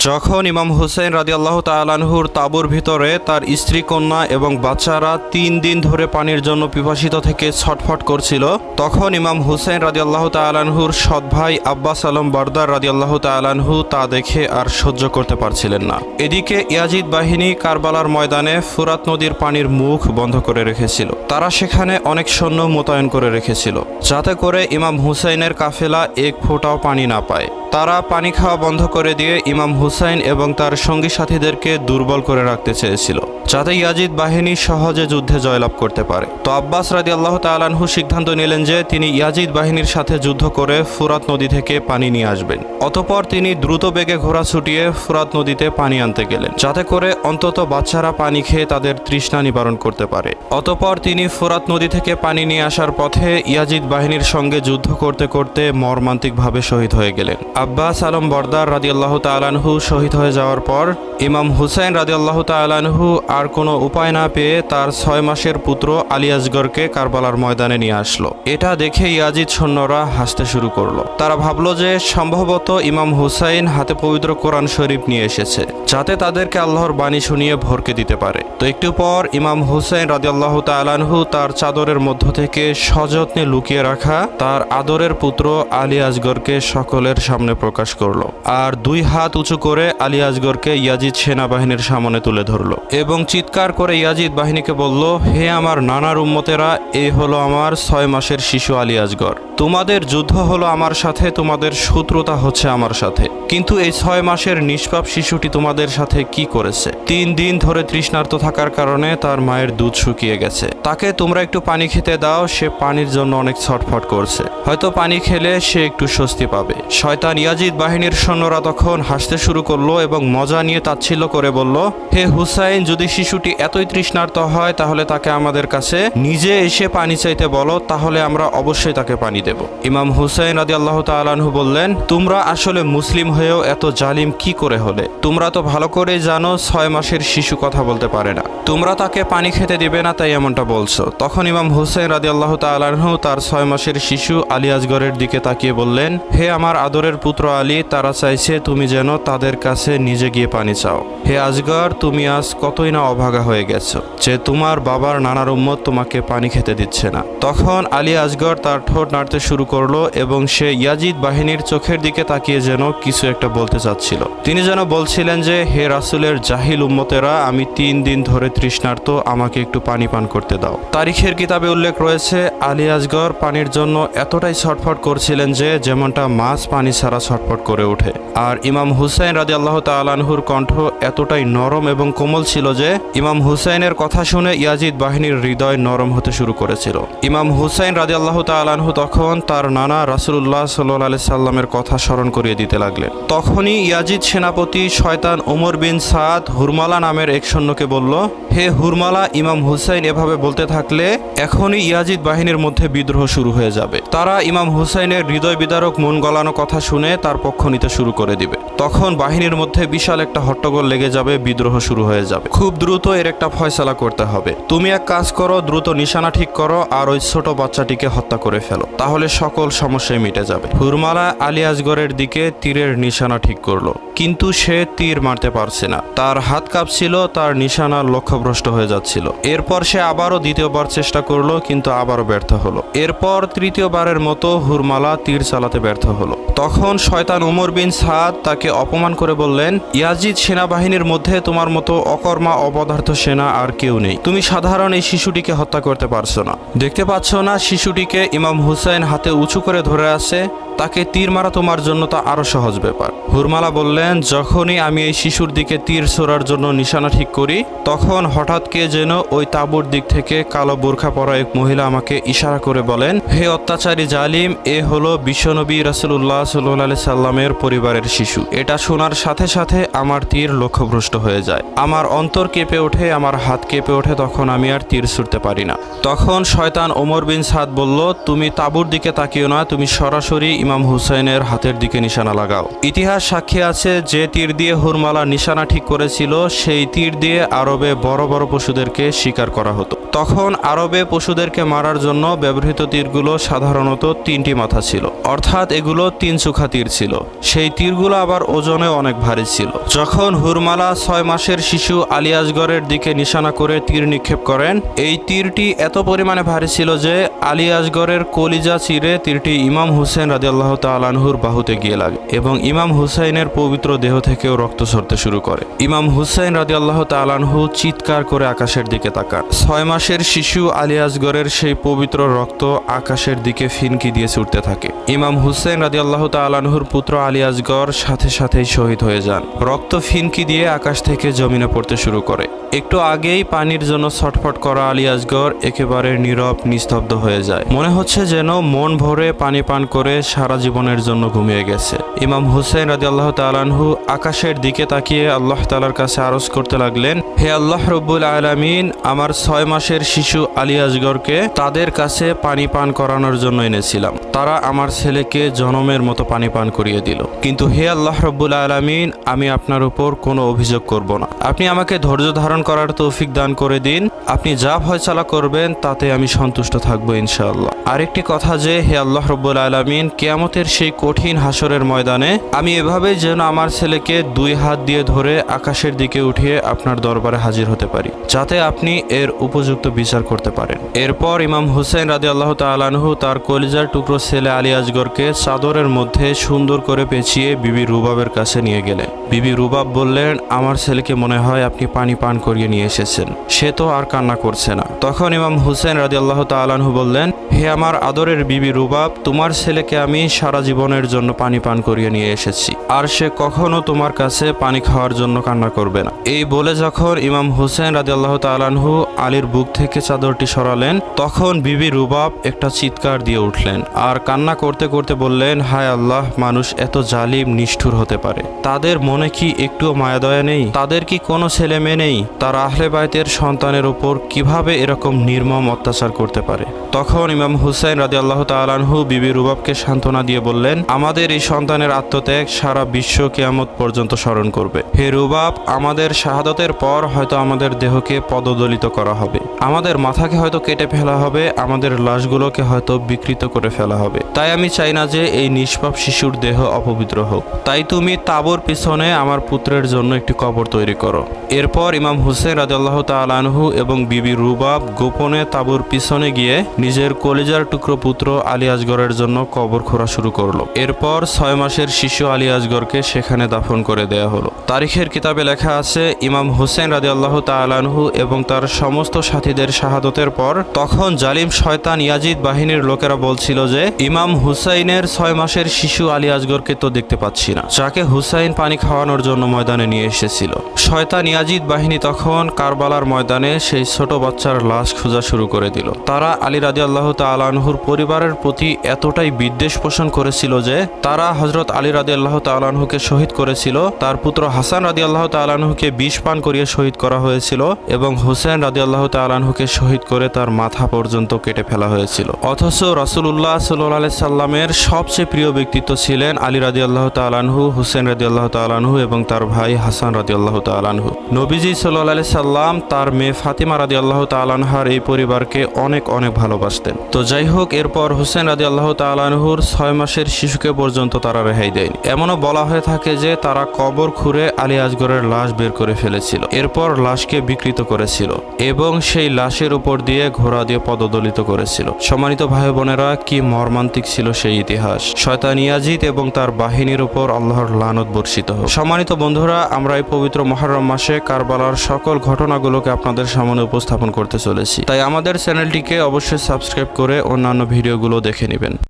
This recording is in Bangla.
যখন ইমাম হুসাইন রাদিয়াল্লাহু তাআলা আনহুর তাঁবুর ভিতরে তার স্ত্রী কন্যা এবং বাচ্চারা 3 দিন ধরে পানির জন্য পিপাসিত থেকে ছটফট করছিল, তখন ইমাম হুসাইন রাদিয়াল্লাহু তাআলা আনহুর সৎ ভাই আব্বাস আলম বরদার রাদিয়াল্লাহু তাআলা আনহু তা দেখে আর সহ্য করতে পারছিলেন না। এদিকে ইয়াজিদ বাহিনী কারবালার ময়দানে ফুরাত নদীর পানির মুখ বন্ধ করে রেখেছিল। তারা সেখানে অনেক সৈন্য মোতায়েন করে রেখেছিল, যাতে করে ইমাম হুসাইনের কাফেলা এক ফোঁটাও পানি না পায়। তারা পানি খাওয়া বন্ধ করে দিয়ে ইমাম হুসাইন এবং তার সঙ্গী সাথীদেরকে দুর্বল করে রাখতে চেয়েছিল, যাতে ইয়াজিদ বাহিনী সহজে যুদ্ধে জয়লাভ করতে পারে। তো আব্বাস রাদিয়াল্লাহু তাআলা আনহু সিদ্ধান্ত নিলেন যে তিনি ইয়াজিদ বাহিনীর সাথে যুদ্ধ করে ফুরাত নদী থেকে পানি নিয়ে আসবেন। অতঃপর তিনি দ্রুত বেগে ঘোড়া ছুটিয়ে ফুরাত নদীতে পানি আনতে গেলেন, যাতে করে অন্তত বাচ্চারা পানি খেয়ে তাদের তৃষ্ণা নিবারণ করতে পারে। অতঃপর তিনি ফুরাত নদী থেকে পানি নিয়ে আসার পথে ইয়াজিদ বাহিনীর সঙ্গে যুদ্ধ করতে করতে মর্মান্তিকভাবে শহীদ হয়ে গেলেন। আব্বাস আলম বরদার রাদিয়াল্লাহু তাআলা আনহু শহীদ হয়ে যাওয়ার পর ইমাম হুসাইন রাদিয়াল্লাহু তাআলা আনহু আর কোনো উপায় না পেয়ে তার 6 মাসের পুত্র আলী আসগরকে কারবালার ময়দানে নিয়ে আসলো। এটা দেখে ইয়াজিদ সৈন্যরা হাসতে শুরু করলো। তারা ভাবলো যে সম্ভবত ইমাম হুসাইন হাতে পবিত্র কোরআন শরীফ নিয়ে এসেছে, যাতে তাদেরকে আল্লাহর বাণী শুনিয়ে ভরকে দিতে পারে। তো একটু পর ইমাম হুসাইন রাদিয়াল্লাহু তাআলা আনহু তার চাদরের মধ্য থেকে সযত্নে লুকিয়ে রাখা তার আদরের পুত্র আলী আসগরকে সকলের সামনে প্রকাশ করলো, আর 2 হাত উঁচু করে আলী আসগরকে ইয়াজিদ সেনাবাহিনীর সামনে তুলে ধরলো এবং চিৎকার করে ইয়াজিদ বাহিনীকে বলল, হে আমার নানার উম্মতেরা, এই হলো আমার 6 মাসের শিশু আলী আসগর। তোমাদের যুদ্ধ হলো আমার সাথে, তোমাদের শত্রুতা হচ্ছে আমার সাথে, কিন্তু এই 6 মাসের নিষ্পাপ শিশুটি তোমাদের সাথে কি করেছে? 3 দিন ধরে তৃষ্ণার্ত থাকার কারণে তার মায়ের দুধ শুকিয়ে গেছে। তাকে তোমরা একটু পানি খেতে দাও, সে পানির জন্য অনেক ছটফট করছে, হয়তো পানি খেলে সে একটু স্বস্তি পাবে। শয়তান ইয়াজিদ বাহিনীর সৈন্যরা তখন হাসতে শুরু করলো এবং মজা নিয়ে তাচ্ছিল্য করে বলল, হে হুসাইন, যদি শিশুটি এতই তৃষ্ণার্ত হয় তাহলে তাকে আমাদের কাছে নিজে এসে পানি চাইতে বলো, তাহলে আমরা অবশ্যই তাকে পানি দেব। ইমাম হুসাইন রাদিয়াল্লাহু তাআলা আনহু বললেন, তোমরা আসলে মুসলিম হয়েও এত জালিম কি করে হলে? তোমরা তো ভালো করেই জানো 6 মাসের শিশু কথা বলতে পারে না, তোমরা তাকে পানি খেতে দিবে না, তাই এমনটা বলছো। তখন ইমাম হুসাইন রাদিয়াল্লাহু তাআলা আনহু তার 6 মাসের শিশু আলী আসগরের দিকে তাকিয়ে বললেন, হে আমার আদরের পুত্র আলী, তারা চাইছে তুমি যেন তাদের কাছে নিজে গিয়ে পানি চাও। হে আসগর, তুমি আজ কতই না অভাগা হয়ে গেছো যে তোমার বাবার নানার উম্মত তোমাকে পানি খেতে দিচ্ছে না। তখন আলী আসগর তার ঠোঁট নাড়তে শুরু করলো এবং সে ইয়াজিদ বাহিনীর চোখের দিকে তাকিয়ে যেন কিছু একটা বলতে চাচ্ছিল। তিনি যেন বলছিলেন যে, হে রাসূলের জাহিল উম্মতেরা, আমি 3 দিন ধরে তৃষ্ণার্ত, আমাকে একটু পানি পান করতে দাও। তারিখের কিতাবে উল্লেখ রয়েছে আলী আসগর পানির জন্য এতটাই ছটফট করছিলেন যে যেমনটা মাছ পানি ছাড়া ছটফট করে ওঠে। আর ইমাম হুসাইন রাদিয়াল্লাহু তাআলা আনহুর কণ্ঠ এতটাই নরম এবং কোমল ছিল যে ইমাম হুসাইনের কথা শুনে ইয়াজিদ বাহিনীর হৃদয় নরম হতে শুরু করেছিল। ইমাম হুসাইন রাদিয়াল্লাহু তাআলা আনহু তখন তার নানা রাসূলুল্লাহ সাল্লাল্লাহু আলাইহি সাল্লামের কথা স্মরণ করিয়ে দিতে লাগলেন। তখনই ইয়াজিদ সেনাপতি শয়তান ওমর বিন সাদ হুরমালা নামের এক সৈন্যকে বলল, হে হুরমালা, ইমাম হুসাইন এভাবে বলতে থাকলে এখনই ইয়াজিদ বাহিনীর মধ্যে বিদ্রোহ শুরু হয়ে যাবে। তারা ইমাম হুসাইনের হৃদয় বিদারক মন গলানো কথা শুনে তার পক্ষ নিতে শুরু করে দিবে। তখন বাহিনীর মধ্যে বিশাল একটা হট্টগোল লেগে যাবে, বিদ্রোহ শুরু হয়ে যাবে। খুব দ্রুত এর একটা ফয়সালা করতে হবে। তুমি এক কাজ করো, দ্রুত নিশানা ঠিক করো আর ওই ছোট বাচ্চাটিকে হত্যা করে ফেলো, তাহলে সকল সমস্যায় মিটে যাবে। হুরমালা আলী আসগরের দিকে তীরের নিশানা ঠিক করলো, কিন্তু সে তীর মারতে পারছে না। তার হাত কাঁপছিল, তার নিশানা লক্ষ্যভ্রষ্ট হয়ে যাচ্ছিল। এরপর সে আবারও দ্বিতীয়বার চেষ্টা করলো, কিন্তু আবারও ব্যর্থ হলো। এরপর তৃতীয়বারের মতো হুরমালা তীর চালাতে ব্যর্থ হলো। তখন শয়তান ওমর বিন সাদ তাকে অপমান করে বললেন, ইয়াজিদ সেনাবাহিনীর মধ্যে তোমার মতো অকর্মা অপদার্থ সেনা আর কেউ নেই। তুমি সাধারণ এই শিশুটিকে হত্যা করতে পারছো না। দেখতে পাচ্ছ না শিশুটিকে ইমাম হুসাইন হাতে উঁচু করে ধরে আছে? তাকে তীর মারা তোমার জন্য তা আরো সহজ ব্যাপার। হুরমালা বললেন, যখনই আমি এই শিশুর দিকে তীর ছোড়ার জন্য নিশানা ঠিক করি, তখন হঠাৎ কে যেন ওই তাঁবুর দিক থেকে কালো বোরখা পরা এক মহিলা আমাকে ইশারা করে বলেন, হে অত্যাচারী জালিম, এ হলো বিশ্বনবী রাসূলুল্লাহ সাল্লাল্লাহু আলাইহি সাল্লামের পরিবারের শিশু। এটা শোনার সাথে সাথে আমার তীর লক্ষ্যভ্রষ্ট হয়ে যায়। আমার অন্তর কেঁপে ওঠে, আমার হাত কেঁপে ওঠে, তখন আমি আর তীর ছুড়তে পারি না। তখন শয়তান ওমর বিন সাদ বলল, তুমি তাঁবুর দিকে তাকিও না, তুমি সরাসরি ইমাম হুসাইনের হাতের দিকে নিশানা লাগাও। ইতিহাস সাক্ষী আছে যে তীর দিয়ে হুরমালা নিশানা ঠিক করেছিল সেই তীর দিয়ে আরবে বড় বড় পশুদেরকে শিকার করা হতো। তখন আরবে পশুদেরকে মারার জন্য ব্যবহৃত তীরগুলো সাধারণত 3টি মাথা ছিল, অর্থাৎ এগুলো 3 চোখা তীর ছিল। সেই তীরগুলো আবার ওজনে অনেক ভারী ছিল। যখন হুরমালা 6 মাসের শিশু আলী আসগরের দিকে নিশানা করে তীর নিক্ষেপ করেন, এই তীরটি এত পরিমাণে ভারী ছিল যে আলী আসগরের কলিজা চিরে তীরটি ইমাম হুসেন রাদিয়াল্লাহু তাআলা আনহুর বাহুতে গিয়ে লাগে এবং ইমাম হুসাইনের পবিত্র দেহ থেকেও রক্ত ঝরতে শুরু করে। ইমাম হুসাইন রাদিয়াল্লাহু তাআলা আনহু চিৎকার করে আকাশের দিকে তাকান। 6 মাসের শিশু আলী আসগরের সেই পবিত্র রক্ত আকাশের দিকে ফিনকি দিয়ে ছুটতে থাকে। ইমাম হুসেন রাদিয়াল্লাহু তাআলা আনহুর পুত্র আলী আসগর সাথে সাথেই শহীদ হয়ে যান। রক্ত ফিনকি দিয়ে আকাশ থেকে জমিনে পড়তে শুরু করে। একটু আগেই পানির জন্য ছটফট করা আলী আসগর একেবারে নীরব নিস্তব্ধ হয়ে যায়। মনে হচ্ছে যেন মন ভরে পানি পান করে সারা জীবনের জন্য ঘুমিয়ে গেছে। ইমাম হুসেন রাদিয়াল্লাহু তাআলা আনহু আকাশের দিকে তাকিয়ে আল্লাহ তাআলার কাছে আরজ করতে লাগলেন, হে আল্লাহ রব্বুল আলামিন, আমার 6 মাসের শিশু আলী আসগরকে তাদের কাছে পানি পান করানোর জন্য এনেছিলাম। তারা আমার ছেলেকে জনমের মতো পানি পান করিয়ে দিল। কিন্তু হে আল্লাহ রব্বুল আলামিন, আমি আপনার উপর কোনো অভিযোগ করব না। আপনি আমাকে ধৈর্য ধারণ করার তৌফিক দান করে দিন। আপনি যা ফয়সালা করবেন তাতে আমি সন্তুষ্ট থাকবো ইনশাআল্লাহ। আরেকটি কথা যে, হে আল্লাহ রব্বুল আলামিন, কিয়ামতের সেই কঠিন হাসরের ময়দানে আমি এভাবে যেন আমার ছেলেকে 2 হাত দিয়ে ধরে আকাশের দিকে উঠিয়ে আপনার দরবারে হাজির হতে পারি, যাতে আপনি এর উপযুক্ত বিচার করতে পারেন। এরপর ইমাম হুসেন রাদিয়াল্লাহু তাআলা আনহু তার কলিজার টুকরো ছেলে আলী আসগরকে চাদরের মধ্যে সুন্দর করে পেঁচিয়ে বিবি রুবাবের কাছে নিয়ে গেলেন। বিবি রুবাব বললেন, আমার ছেলেকে মনে হয় আপনি পানি পান করিয়ে নিয়ে এসেছেন, সে তো আর কান্না করছে না। তখন ইমাম হুসেন রাদিয়াল্লাহু তাআলা আনহু বললেন, হে আমার আদরের বিবি রুবাব, তোমার ছেলেকে আমি সারা জীবনের জন্য পানি পান করিয়ে নিয়ে এসেছি, আর সে কখনো তোমার কাছে পানি খাওয়ার জন্য কান্না করবে না। এই বলে যখন ইমাম হুসেন রাদিয়াল্লাহু তাআলা আনহু আলীর বুক থেকে চাদরটি সরালেন, তখন বিবি রুবাব একটা চিৎকার দিয়ে উঠলেন আর কান্না করতে করতে বললেন, হায় আল্লাহ, মানুষ এত জালিম নিষ্ঠুর হতে পারে? তাদের মনে কি একটুও মায়া দয়া নেই? তাদের কি কোনো ছেলে মেয়ে নেই? তারা আহলে বাইতের সন্তানের উপর কিভাবে এরকম নির্মম অত্যাচার করতে পারে? তখন ইমাম হুসাইন রাদিয়াল্লাহু তাআলা আনহু বিবি রুবাবকে সান্ত্বনা দিয়ে বললেন, আমাদের এই সন্তানের আত্মত্যাগ সারা বিশ্ব কিয়ামত পর্যন্ত স্মরণ করবে। হে রুবাব, আমাদের শাহাদাতের পর হয়তো আমাদের দেহকে পদদলিত করা হবে, আমাদের মাথাকে হয়তো কেটে ফেলা হবে, আমাদের লাশগুলোকে হয়তো বিকৃত করে ফেলা হবে। তাই আমি চাই না যে এই নিষ্পাপ শিশুর দেহ অপবিত্র হোক। তাই তুমি তাঁবুর পিছনে আমার পুত্রের জন্য একটি কবর তৈরি করো। এরপর ইমাম হুসেন রাদিয়াল্লাহু তাআলা আনহু এবং বিবি রুবাব গোপনে তাঁবুর পিছনে গিয়ে নিজের কলিজার টুকরো পুত্র আলী আসগরের জন্য কবর খোঁড়া শুরু করলো। এরপর 6 মাসের শিশু আলী আসগরকে সেখানে দাফন করে দেয়া হলো। তারিখের কিতাবে লেখা আছে, ইমাম হুসেন রাদিয়াল্লাহু তাআলা আনহু এবং তার সমস্ত সাথীদের শাহাদতের পর তখন জালিম শয়তান ইয়াজিদ বাহিনীর লোকেরা বলছিল যে, ইমাম হুসাইনের 6 মাসের শিশু আলী আসগরকে তো দেখতে পাচ্ছি না, যাকে হুসাইন পানি খাওয়ানোর জন্য ময়দানে নিয়ে এসেছিল। শয়তান ইয়াজিদ বাহিনী তখন কারবালার ময়দানে সেই ছোট বাচ্চার লাশ খোঁজা শুরু করে দিল। তারা আলী রাদিয়াল্লাহু তাআলা আনহুর পরিবারের প্রতি এতটাই বিদ্বেষ পোষণ করেছিল যে তারা হযরত আলী রাদিয়াল্লাহু তাআলা আনহুকে শহীদ করেছিল, তার পুত্র হাসান রাদিয়াল্লাহু তাআলা আনহুকে বিষ পান করিয়ে শহীদ করা হয়েছিল এবং হুসেন রাদিয়াল্লাহু তাআলা আনহুকে শহীদ করে তার মাথা পর্যন্ত কেটে ফেলা হয়েছিল। অথচ রাসূলুল্লাহ সাল্লাল্লাহু আলাইহি সাল্লামের সবচেয়ে প্রিয় ব্যক্তিত্ব ছিলেন আলী রাদিয়াল্লাহু তাআলা আনহু, হুসেন রাদিয়াল্লাহু তাআলা আনহু এবং তার ভাই হাসান রাদিয়াল্লাহু তাআলা আনহু। নবীজি সাল্লাল্লাহু আলাইহি সাল্লাম তার মেয়ে ফাতিমা রাদিয়াল্লাহু তাআলা আনহার এই পরিবারকে অনেক অনেক ভালোবাসতেন। তো যাই হোক, এরপর হুসেন রাদিয়াল্লাহু তাআলা আনহুর 6 মাসের শিশুকে পর্যন্ত তারা রেহাই দেয়নি। এমনও বলা হয়ে থাকে যে তারা কবর খুঁড়ে আলী আসগরের লাশ বের করে ফেলেছিল, এরপর লাশকে বিকৃত করেছিল এবং সেই লাশের উপর দিয়ে ঘোড়া দিয়ে পদদলিত করেছিল। সম্মানিত ভাই বোনেরা, কি মর্মান্তিক ছিল সেই ইতিহাস। শয়তান ইয়াজিদ এবং তার বাহিনীর উপর আল্লাহর লানত বর্ষিত হোক। সম্মানিত বন্ধুরা, আমরা এই পবিত্র মুহররম মাসে কারবালার সকল ঘটনাগুলোকে আপনাদের সামনে উপস্থাপন করতে চলেছি, তাই আমাদের চ্যানেলটিকে অবশ্যই সাবস্ক্রাইব করে অন্যান্য ভিডিওগুলো দেখে নেবেন।